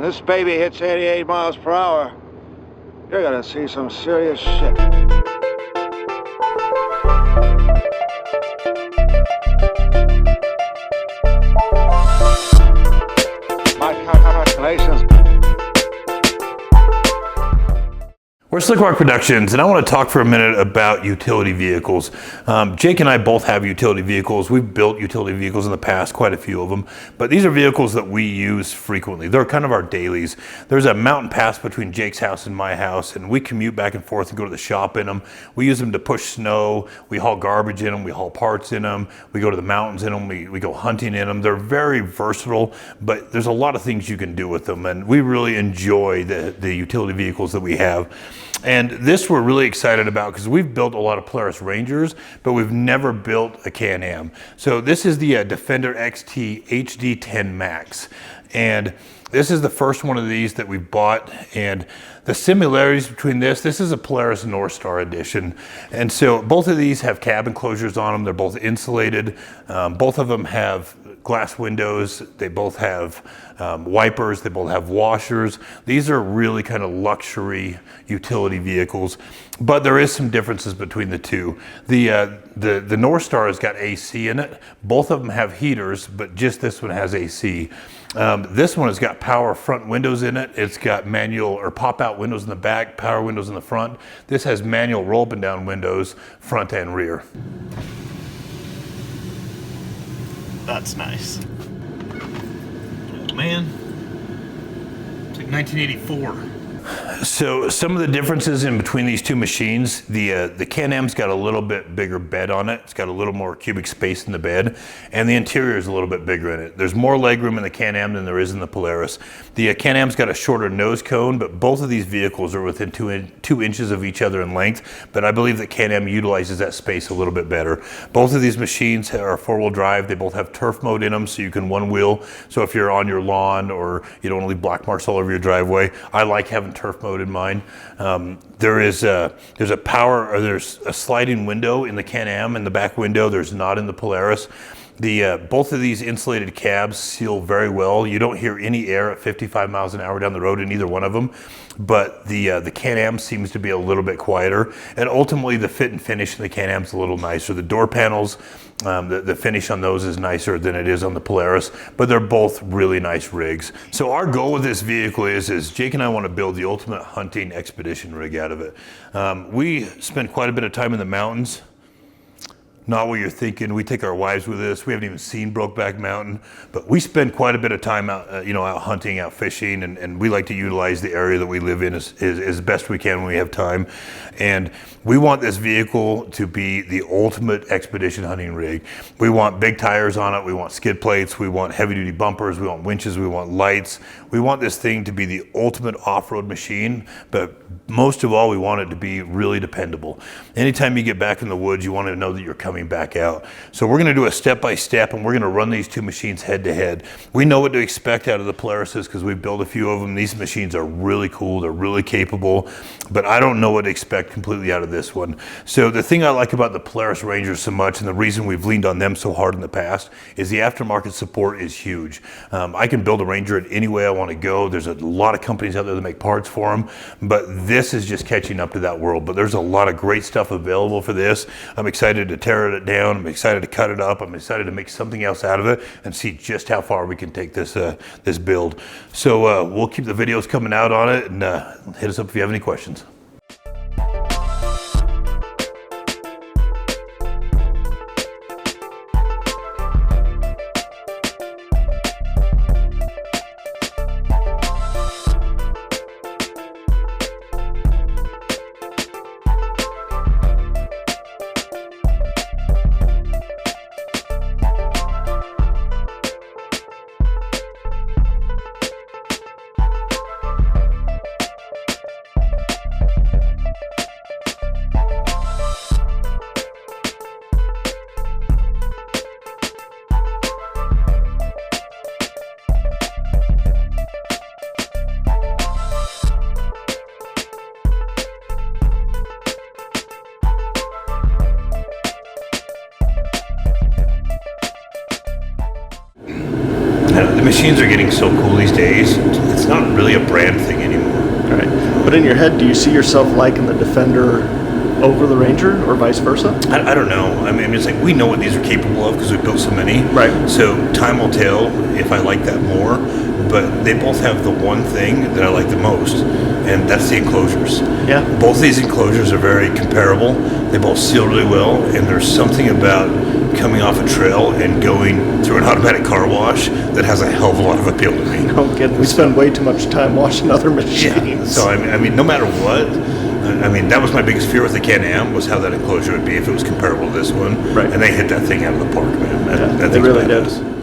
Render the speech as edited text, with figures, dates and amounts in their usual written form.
this baby hits 88 miles per hour, you're gonna see some serious shit. My calculations. We're Slickrock Productions, and I want to talk for a minute about utility vehicles. Jake and I both have utility vehicles. We've built utility vehicles in the past, quite a few of them, but these are vehicles that we use frequently. They're kind of our dailies. There's a mountain pass between Jake's house and my house, and we commute back and forth and go to the shop in them. We use them to push snow. We haul garbage in them. We haul parts in them. We go to the mountains in them. We go hunting in them. They're very versatile, but there's a lot of things you can do with them, and we really enjoy the utility vehicles that we have. And this we're really excited about because we've built a lot of Polaris Rangers, but we've never built a Can-Am. So this is the Defender XT HD10 Max. And this is the first one of these that we bought, and the similarities between this is a Polaris North Star edition. And so both of these have cab enclosures on them. They're both insulated. Both of them have glass windows. They both have wipers. They both have washers. These are really kind of luxury utility vehicles, but there is some differences between the two. The North Star has got AC in it. Both of them have heaters, but just this one has AC. This one has got power front windows in it. It's got manual or pop-out windows in the back, power windows in the front. This has manual roll up and down windows, front and rear. That's nice. Oh man, it's like 1984. So some of the differences in between these two machines, the Can-Am's got a little bit bigger bed on it. It's got a little more cubic space in the bed, and the interior is a little bit bigger in it. There's more legroom in the Can-Am than there is in the Polaris. The Can-Am's got a shorter nose cone, but both of these vehicles are within 2 inches of each other in length, but I believe that Can-Am utilizes that space a little bit better. Both of these machines are four-wheel drive. They both have turf mode in them, so you can one wheel. So if you're on your lawn or you don't want to leave black marks all over your driveway, I like having turf mode in mine. There's a sliding window in the Can-Am in the back window. There's not in the Polaris. Both of these insulated cabs seal very well. You don't hear any air at 55 miles an hour down the road in either one of them, but the Can-Am seems to be a little bit quieter, and ultimately the fit and finish in the Can-Am's a little nicer. The door panels, the finish on those is nicer than it is on the Polaris, but they're both really nice rigs. So our goal with this vehicle is Jake and I want to build the ultimate hunting expedition rig out of it. We spend quite a bit of time in the mountains. Not what you're thinking. We take our wives with us. We haven't even seen Brokeback Mountain, but we spend quite a bit of time out, out hunting, out fishing, and we like to utilize the area that we live in as best we can when we have time. And we want this vehicle to be the ultimate expedition hunting rig. We want big tires on it. We want skid plates. We want heavy duty bumpers. We want winches. We want lights. We want this thing to be the ultimate off-road machine, but most of all, we want it to be really dependable. Anytime you get back in the woods, you want to know that you're coming back out. So we're going to do a step-by-step, and we're going to run these two machines head-to-head. We know what to expect out of the Polarises because we've built a few of them. These machines are really cool. They're really capable, but I don't know what to expect completely out of this one. So the thing I like about the Polaris Rangers so much, and the reason we've leaned on them so hard in the past, is the aftermarket support is huge. I can build a Ranger in any way I want to go. There's a lot of companies out there that make parts for them, but this is just catching up to that world. But there's a lot of great stuff available for this. I'm excited to tear it down. I'm excited to cut it up. I'm excited to make something else out of it and see just how far we can take this this build. So we'll keep the videos coming out on it, and hit us up if you have any questions. The machines are getting so cool these days. It's not really a brand thing anymore. All right. But in your head, do you see yourself liking the Defender over the Ranger or vice versa? I don't know. I mean, it's like we know what these are capable of because we've built so many. Right. So time will tell if I like that more. But they both have the one thing that I like the most, and that's the enclosures. Yeah. Both these enclosures are very comparable. They both seal really well, and there's something about coming off a trail and going through an automatic car wash that has a hell of a lot of appeal to me. No kidding. We spend way too much time washing other machines. Yeah. So I mean, no matter what, I mean, that was my biggest fear with the Can-Am was how that enclosure would be if it was comparable to this one. Right. And they hit that thing out of the park, man. That they thing's really badass. did.